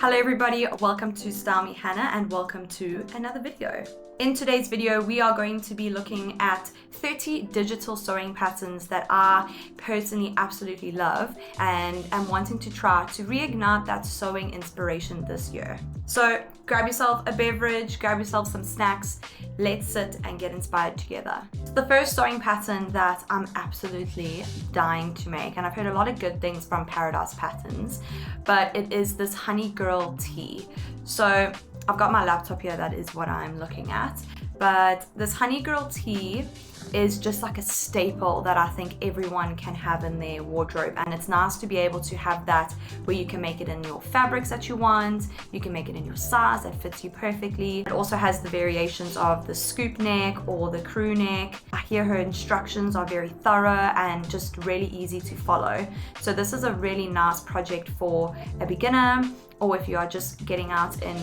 Hello everybody, welcome to Style Me Hannah and welcome to another video. In today's video, we are going to be looking at 30 digital sewing patterns that I personally absolutely love and am wanting to try to reignite that sewing inspiration this year. So grab yourself a beverage, grab yourself some snacks, let's sit and get inspired together. The first sewing pattern that I'm absolutely dying to make, and I've heard a lot of good things from Paradise Patterns, but it is this Honey Girl tee. So I've got my laptop here, that is what I'm looking at. But this Honey Girl tee is just like a staple that I think everyone can have in their wardrobe. And it's nice to be able to have that where you can make it in your fabrics that you want, you can make it in your size that fits you perfectly. It also has the variations of the scoop neck or the crew neck. I hear her instructions are very thorough and just really easy to follow. So this is a really nice project for a beginner, or if you are just getting out in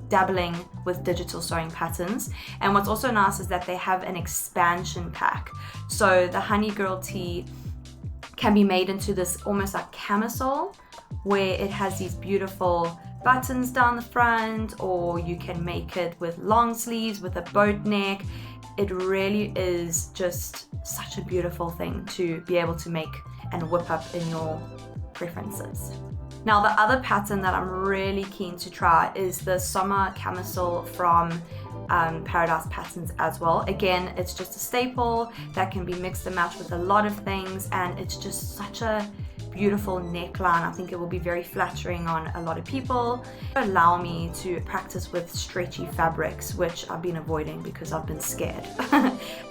dabbling with digital sewing patterns. And what's also nice is that they have an expansion pack. So the Honey Girl tee can be made into this almost like camisole, where it has these beautiful buttons down the front, or you can make it with long sleeves with a boat neck. It really is just such a beautiful thing to be able to make and whip up in your preferences. Now, the other pattern that I'm really keen to try is the summer camisole from Paradise Patterns as well. Again, it's just a staple that can be mixed and matched with a lot of things, and it's just such a beautiful neckline. I think it will be very flattering on a lot of people. Allow me to practice with stretchy fabrics, which I've been avoiding because I've been scared.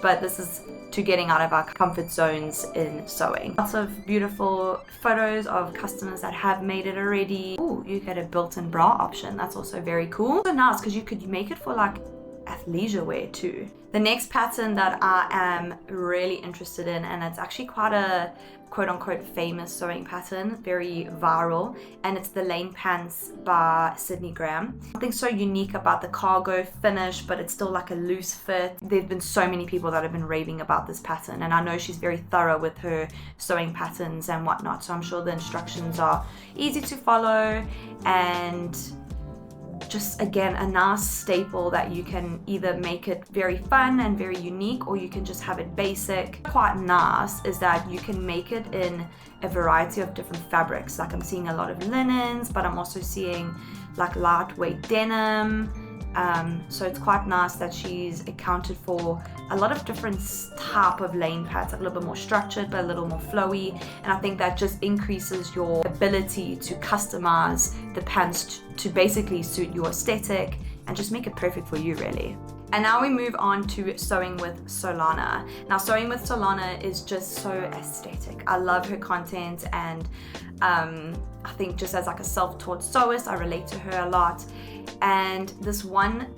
But this is to getting out of our comfort zones in sewing. Lots of beautiful photos of customers that have made it already. Ooh, you get a built-in bra option. That's also very cool. So nice because you could make it for like athleisure wear too. The next pattern that I am really interested in, and it's actually quite a quote-unquote famous sewing pattern, very viral, and it's the Lane Pants by Sydney Graham. Something so unique about the cargo finish, but it's still like a loose fit. There've been so many people that have been raving about this pattern, and I know she's very thorough with her sewing patterns and whatnot, so I'm sure the instructions are easy to follow, and just again a nice staple that you can either make it very fun and very unique, or you can just have it basic. Quite nice is that you can make it in a variety of different fabrics. Like I'm seeing a lot of linens, but I'm also seeing like lightweight denim. So it's quite nice that she's accounted for a lot of different type of lane pads, like a little bit more structured but a little more flowy, and I think that just increases your ability to customize the pants to basically suit your aesthetic and just make it perfect for you really. And now we move on to sewing with Solana. Now sewing with Solana is just so aesthetic. I love her content, and I think just as like a self-taught sewist, I relate to her a lot. And this one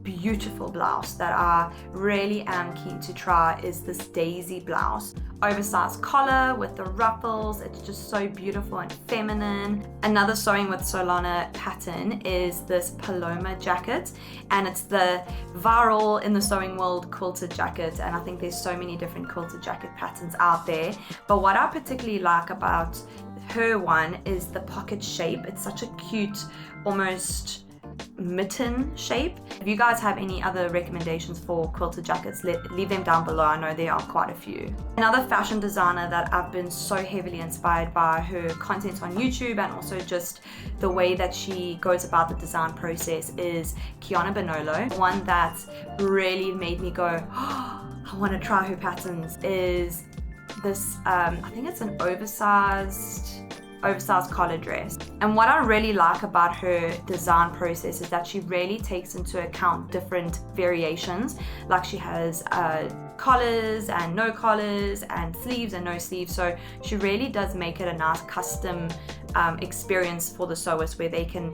beautiful blouse that I really am keen to try is this daisy blouse. Oversized collar with the ruffles, it's just so beautiful and feminine. Another sewing with Solana pattern is this Paloma jacket, and it's the viral in the sewing world quilted jacket, and I think there's so many different quilted jacket patterns out there. But what I particularly like about her one is the pocket shape. It's such a cute, almost mitten shape. If you guys have any other recommendations for quilted jackets, leave them down below. I know there are quite a few. Another fashion designer that I've been so heavily inspired by her content on YouTube, and also just the way that she goes about the design process, is Kiana Bonolo. One that really made me go, oh, I want to try her patterns, is this I think it's an oversized collar dress. And what I really like about her design process is that she really takes into account different variations. Like she has collars and no collars, and sleeves and no sleeves, so she really does make it a nice custom experience for the sewers, where they can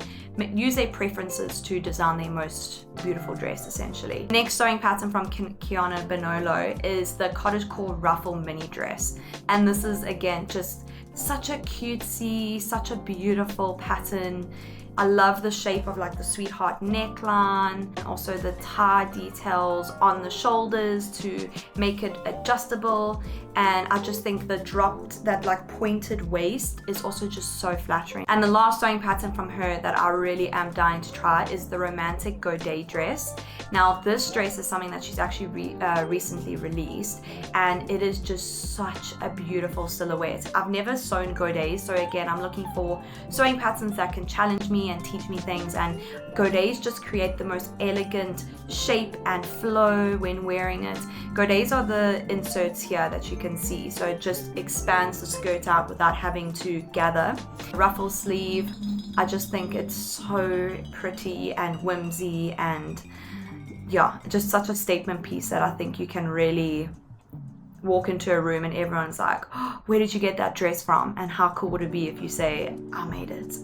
use their preferences to design their most beautiful dress essentially. Next sewing pattern from Kiana Bonolo is the cottagecore ruffle mini dress, and this is again just such a cutesy, such a beautiful pattern. I love the shape of like the sweetheart neckline and also the tie details on the shoulders to make it adjustable. And I just think the dropped, that like pointed waist is also just so flattering. And the last sewing pattern from her that I really am dying to try is the romantic godet dress. Now this dress is something that she's actually recently released, and it is just such a beautiful silhouette. I've never sewn godets, so again I'm looking for sewing patterns that can challenge me and teach me things, and godets just create the most elegant shape and flow when wearing it. Godets are the inserts here that you can see, so it just expands the skirt out without having to gather. Ruffle sleeve, I just think it's so pretty and whimsy, and yeah, just such a statement piece that I think you can really walk into a room and everyone's like, oh, where did you get that dress from? And how cool would it be if you say, I made it?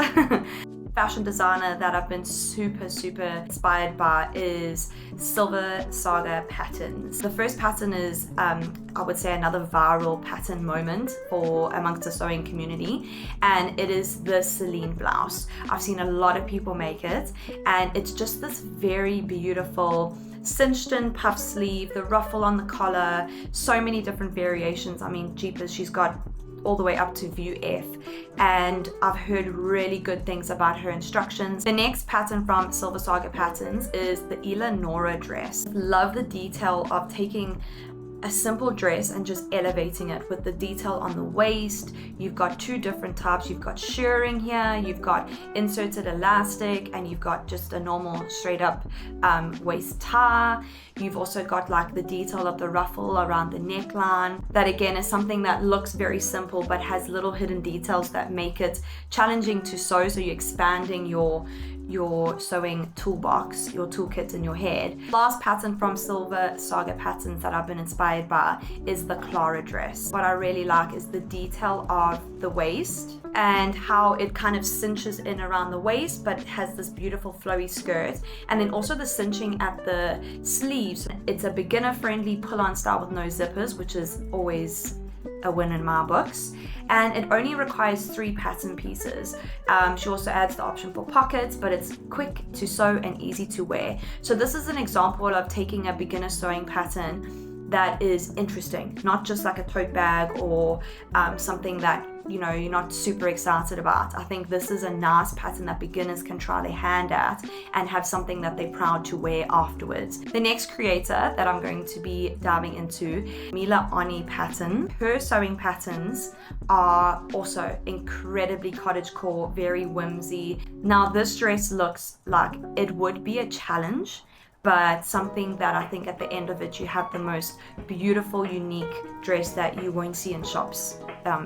Fashion designer that I've been super inspired by is Saga patterns. The first pattern is I would say another viral pattern moment for amongst the sewing community, and it is the Celine blouse. I've seen a lot of people make it, and it's just this very beautiful cinched in puff sleeve, the ruffle on the collar, so many different variations. I mean, jeepers, she's got all the way up to view F, and I've heard really good things about her instructions. The next pattern from Saga patterns is the Eleonora dress. Love the detail of taking a simple dress and just elevating it with the detail on the waist. You've got two different types. You've got shirring here, you've got inserted elastic, and you've got just a normal straight up waist tie. You've also got like the detail of the ruffle around the neckline. That again is something that looks very simple but has little hidden details that make it challenging to sew, so you're expanding your sewing toolbox, your toolkit in your head. Last pattern from Saga patterns that I've been inspired by is the Clara dress. What I really like is the detail of the waist and how it kind of cinches in around the waist but has this beautiful flowy skirt, and then also the cinching at the sleeves. It's a beginner friendly pull-on style with no zippers, which is always a win in my books, and it only requires 3 pattern pieces. She also adds the option for pockets, but it's quick to sew and easy to wear. So this is an example of taking a beginner sewing pattern that is interesting, not just like a tote bag or something that you're not super excited about. I think this is a nice pattern that beginners can try their hand at and have something that they're proud to wear afterwards. The next creator that I'm going to be diving into, Mila Anni pattern. Her sewing patterns are also incredibly cottagecore, very whimsy. Now this dress looks like it would be a challenge, but something that I think at the end of it, you have the most beautiful, unique dress that you won't see in shops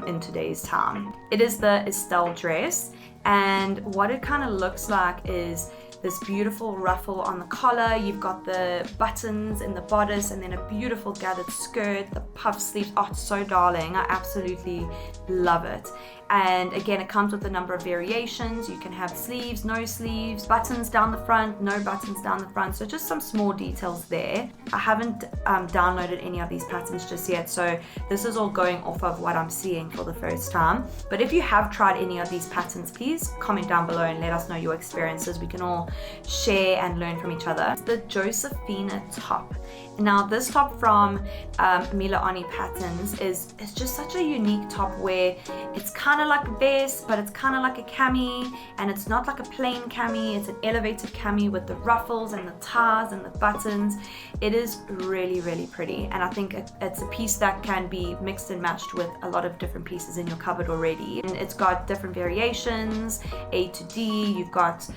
in today's time. It is the Estelle dress, and what it kind of looks like is this beautiful ruffle on the collar. You've got the buttons in the bodice, and then a beautiful gathered skirt, the puff sleeves. Oh, it's so darling. I absolutely love it. And again, it comes with a number of variations. You can have sleeves, no sleeves, buttons down the front, no buttons down the front. So just some small details there. I haven't downloaded any of these patterns just yet, so this is all going off of what I'm seeing for the first time. But if you have tried any of these patterns, please comment down below and let us know your experiences. We can all share and learn from each other. The Josephina top. Now this top from Mila Anni patterns is just such a unique top where it's kind of like a vest, but it's kind of like a cami, and it's not like a plain cami, it's an elevated cami with the ruffles and the ties and the buttons. It is really pretty, and I think it's a piece that can be mixed and matched with a lot of different pieces in your cupboard already. And it's got different variations, A to D. You've got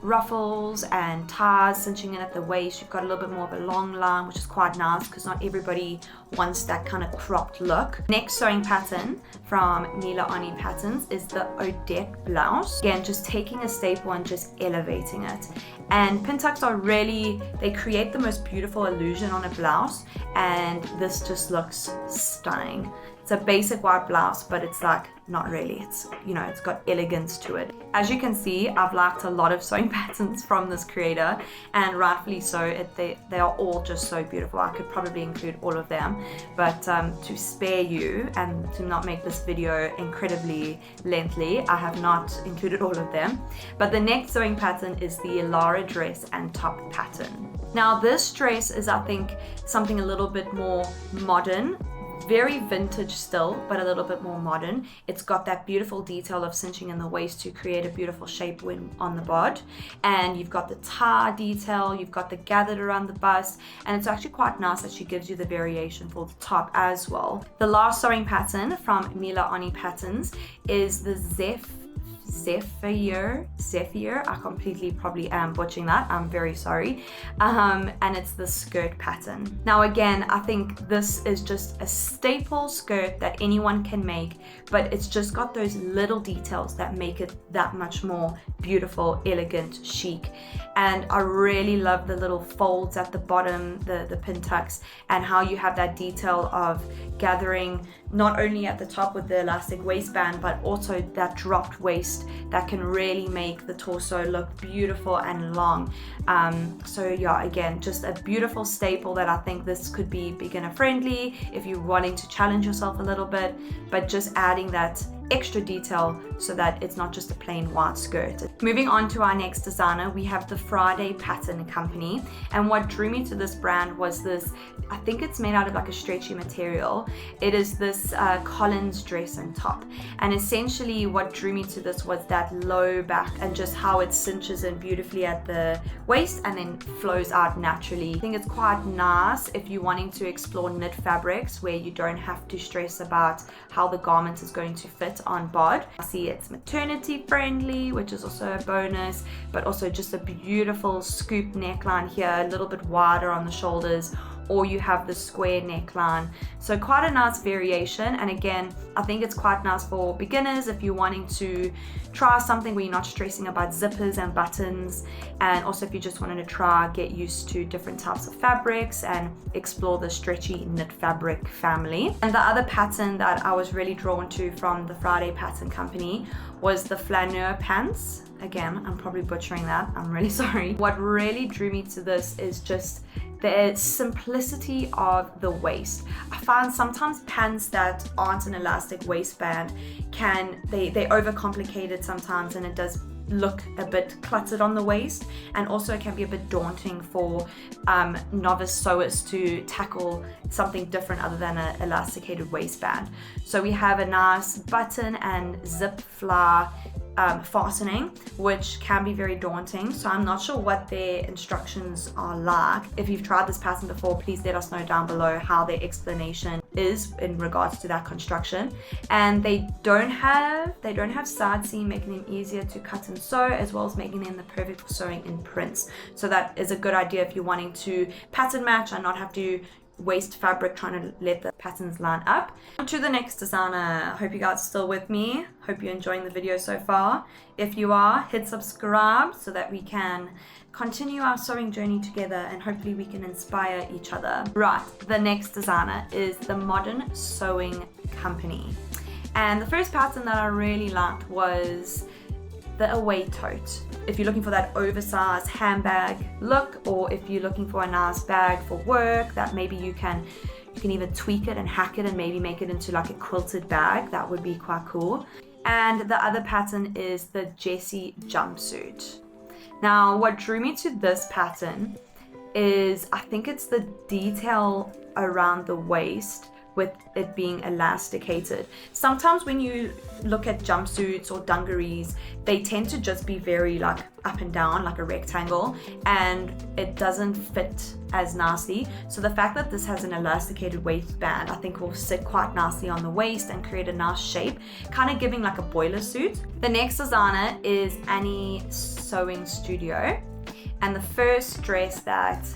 ruffles and ties cinching in at the waist. You've got a little bit more of a long line, which is quite nice because not everybody wants that kind of cropped look. Next sewing pattern from Mila Anni patterns is the Odette blouse. Again, just taking a staple and just elevating it. And pin tucks are really, they create the most beautiful illusion on a blouse, and this just looks stunning. It's a basic white blouse, but it's like not really. It's, you know, it's got elegance to it. As you can see, I've liked a lot of sewing patterns from this creator, and rightfully so. They are all just so beautiful. I could probably include all of them, but to spare you and to not make this video incredibly lengthy, I have not included all of them. But the next sewing pattern is the Lara dress and top pattern. Now this dress is, I think, something a little bit more modern, very vintage still, but a little bit more modern. It's got that beautiful detail of cinching in the waist to create a beautiful shape when on the bod, and you've got the tie detail, you've got the gathered around the bust, and it's actually quite nice that she gives you the variation for the top as well. The last sewing pattern from Mila Anni Patterns is the Zephyr. I completely probably am butchering that, I'm very sorry. And it's the skirt pattern. Now again, I think this is just a staple skirt that anyone can make, but it's just got those little details that make it that much more beautiful, elegant, chic. And I really love the little folds at the bottom, the pin tucks, and how you have that detail of gathering not only at the top with the elastic waistband, but also that dropped waist that can really make the torso look beautiful and long. So yeah, again, just a beautiful staple that I think this could be beginner friendly if you're wanting to challenge yourself a little bit, but just adding that extra detail so that it's not just a plain white skirt. Moving on to our next designer, we have the Friday Pattern Company, and what drew me to this brand was this, I think it's made out of like a stretchy material. It is this Collins dress and top, and essentially what drew me to this was that low back and just how it cinches in beautifully at the waist and then flows out naturally. I think it's quite nice if you're wanting to explore knit fabrics where you don't have to stress about how the garment is going to fit on bod. I see it's maternity friendly, which is also a bonus, but also just a beautiful scoop neckline here, a little bit wider on the shoulders, or you have the square neckline. So quite a nice variation, and again, I think it's quite nice for beginners if you're wanting to try something where you're not stressing about zippers and buttons, and also if you just wanted to try get used to different types of fabrics and explore the stretchy knit fabric family. And the other pattern that I was really drawn to from the Friday Pattern Company was the flaneur pants. Again, I'm probably butchering that, I'm really sorry. What really drew me to this is just the simplicity of the waist. I find sometimes pants that aren't an elastic waistband they overcomplicate it sometimes, and it does look a bit cluttered on the waist, and also it can be a bit daunting for novice sewers to tackle something different other than an elasticated waistband. So we have a nice button and zip fly fastening, which can be very daunting. So I'm not sure what their instructions are like. If you've tried this pattern before, please let us know down below how their explanation is in regards to that construction. And they don't have side seam, making them easier to cut and sew, as well as making them the perfect for sewing in prints. So that is a good idea if you're wanting to pattern match and not have to waste fabric trying to let the patterns line up. On to the next designer. Hope you guys are still with me. Hope you're enjoying the video so far. If you are, hit subscribe so that we can continue our sewing journey together, and hopefully we can inspire each other. Right, the next designer is the Modern Sewing Company. And the first pattern that I really liked was the away tote. If you're looking for that oversized handbag look, or if you're looking for a nice bag for work that maybe you can even tweak it and hack it and maybe make it into like a quilted bag, that would be quite cool. And the other pattern is the Jessie jumpsuit. Now what drew me to this pattern is, I think it's the detail around the waist with it being elasticated. Sometimes when you look at jumpsuits or dungarees, they tend to just be very like up and down, like a rectangle, and it doesn't fit as nicely. So the fact that this has an elasticated waistband, I think will sit quite nicely on the waist and create a nice shape, kind of giving like a boiler suit. The next designer is Annie Sewing Studio, and the first dress that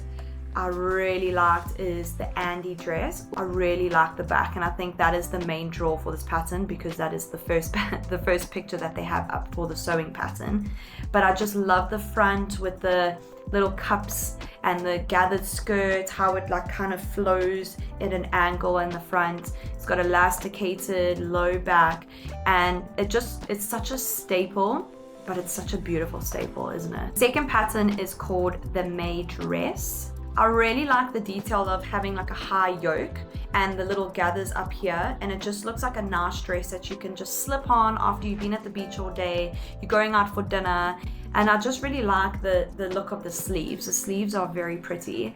I really liked is the Andy dress. I really like the back, and I think that is the main draw for this pattern, because that is the first picture that they have up for the sewing pattern. But I just love the front with the little cups and the gathered skirt, how it like kind of flows at an angle in the front. It's got elasticated low back, and it's such a staple, but it's such a beautiful staple, isn't it? Second pattern is called the May dress. I really like the detail of having like a high yoke and the little gathers up here, and it just looks like a nice dress that you can just slip on after you've been at the beach all day, you're going out for dinner. And I just really like the look of the sleeves. The sleeves are very pretty.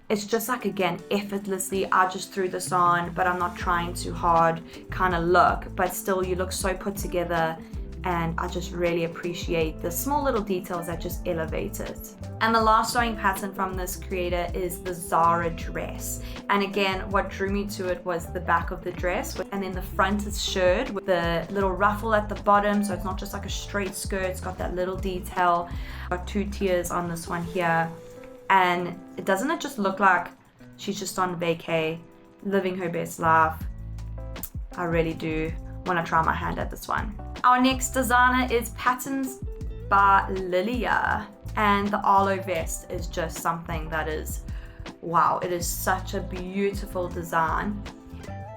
It's just like, again, effortlessly, I just threw this on, but I'm not trying too hard kind of look, but still you look so put together. And I just really appreciate the small little details that just elevate it. And the last sewing pattern from this creator is the Zara dress. And again, what drew me to it was the back of the dress, and then the front is shirred with the little ruffle at the bottom, so it's not just like a straight skirt, it's got that little detail. Got 2 tiers on this one here, and doesn't it just look like she's just on vacay, living her best life? I really do want to try my hand at this one. Our next designer is Patterns by Liliya, and the Arlo vest is just something that is, wow, it is such a beautiful design,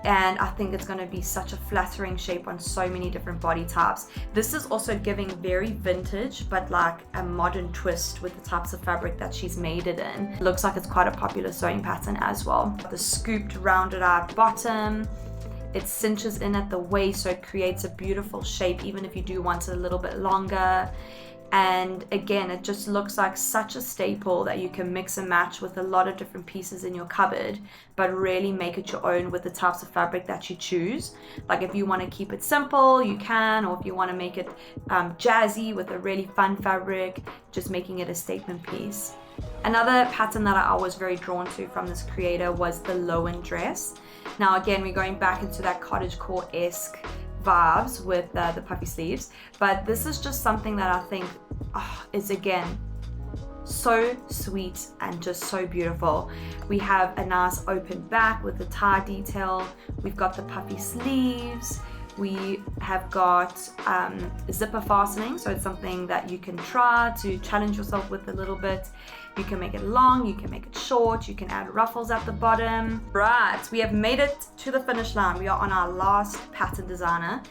and I think it's going to be such a flattering shape on so many different body types. This is also giving very vintage, but like a modern twist with the types of fabric that she's made it in. It looks like it's quite a popular sewing pattern as well. The scooped rounded out bottom, it cinches in at the waist, so it creates a beautiful shape even if you do want it a little bit longer. And again, it just looks like such a staple that you can mix and match with a lot of different pieces in your cupboard, but really make it your own with the types of fabric that you choose. Like if you want to keep it simple, you can, or if you want to make it jazzy with a really fun fabric, just making it a statement piece. Another pattern that I was very drawn to from this creator was the Lowen dress. Now again, we're going back into that cottagecore-esque vibes with the puffy sleeves, but this is just something that I think is again so sweet and just so beautiful. We have a nice open back with the tie detail, we've got the puffy sleeves, we have got zipper fastening, so it's something that you can try to challenge yourself with a little bit. You can make it long, you can make it short, you can add ruffles at the bottom. Right, we have made it to the finish line. We are on our last pattern designer,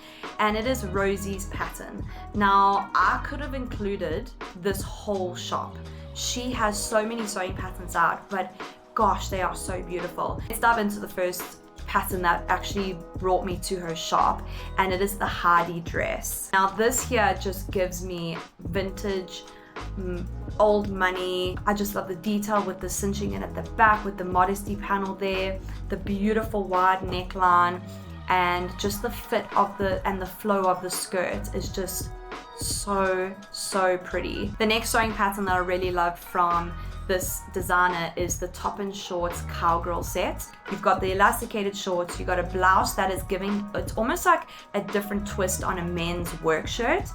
and it is Rosy's pattern. Now, I could have included this whole shop. She has so many sewing patterns out, but gosh, they are so beautiful. Let's dive into the first pattern that actually brought me to her shop, and it is the Hardy dress. Now, this here just gives me vintage, old money. I just love the detail with the cinching in at the back with the modesty panel there, the beautiful wide neckline, and just the fit of the flow of the skirt is just so pretty. The next sewing pattern that I really love from this designer is the top and shorts cowgirl set. You've got the elasticated shorts, you've got a blouse that is giving, it's almost like a different twist on a men's work shirt,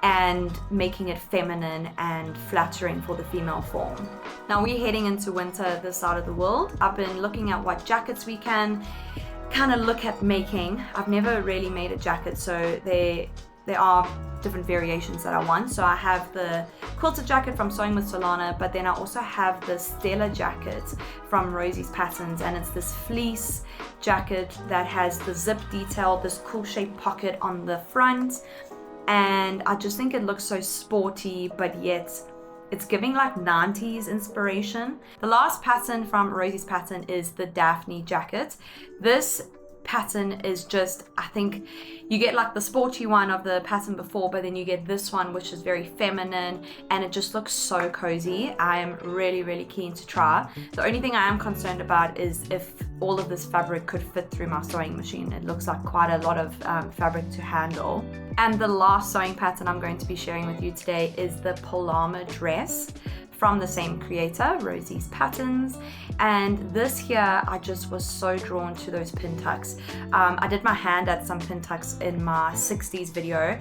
and making it feminine and flattering for the female form. Now we're heading into winter this side of the world. I've been looking at what jackets we can kind of look at making. I've never really made a jacket, so there are different variations that I want. So I have the quilted jacket from Sewing with Solana, but then I also have the Stella jacket from Rosy's Patterns, and it's this fleece jacket that has the zip detail, this cool shaped pocket on the front, and I just think it looks so sporty, but yet it's giving like 90s inspiration. The last pattern from Rosy's Pattern is the Daphne jacket. This pattern is just, I think you get like the sporty one of the pattern before, but then you get this one which is very feminine, and it just looks so cozy. I am really keen to try. The only thing I am concerned about is if all of this fabric could fit through my sewing machine. It looks like quite a lot of fabric to handle. And the last sewing pattern I'm going to be sharing with you today is the Palama dress from the same creator, Rosy's Patterns. And this here, I just was so drawn to those pin tucks. I did my hand at some pin tucks in my 60s video.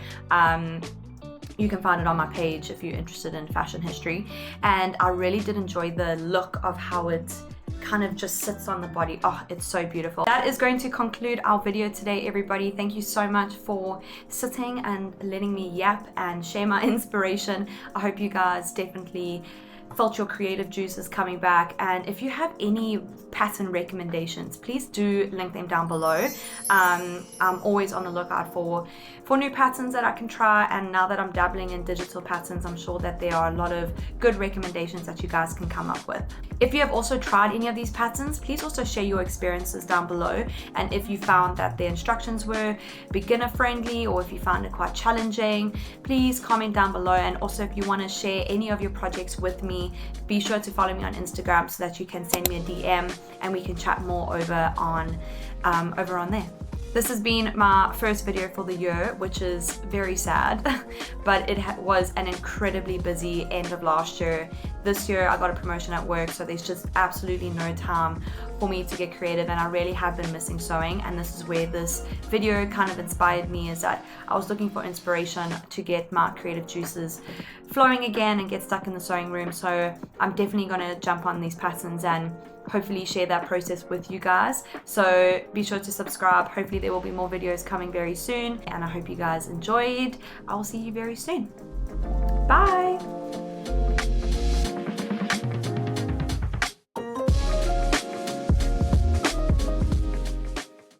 You can find it on my page if you're interested in fashion history. And I really did enjoy the look of how it kind of just sits on the body. Oh, it's so beautiful. That is going to conclude our video today, everybody. Thank you so much for sitting and letting me yap and share my inspiration. I hope you guys definitely felt your creative juices coming back. And if you have any pattern recommendations, please do link them down below. I'm always on the lookout for new patterns that I can try, and now that I'm dabbling in digital patterns, I'm sure that there are a lot of good recommendations that you guys can come up with. If you have also tried any of these patterns, please also share your experiences down below, and if you found that the instructions were beginner friendly or if you found it quite challenging, please comment down below. And also, if you want to share any of your projects with me, be sure to follow me on Instagram so that you can send me a DM and we can chat more over on there. This has been my first video for the year, which is very sad, but it was an incredibly busy end of last year. This year I got a promotion at work, so there's just absolutely no time for me to get creative, and I really have been missing sewing. And this is where this video kind of inspired me, is that I was looking for inspiration to get my creative juices flowing again and get stuck in the sewing room. So I'm definitely going to jump on these patterns and hopefully share that process with you guys. So be sure to subscribe. Hopefully there will be more videos coming very soon, and I hope you guys enjoyed. I will see you very soon. Bye.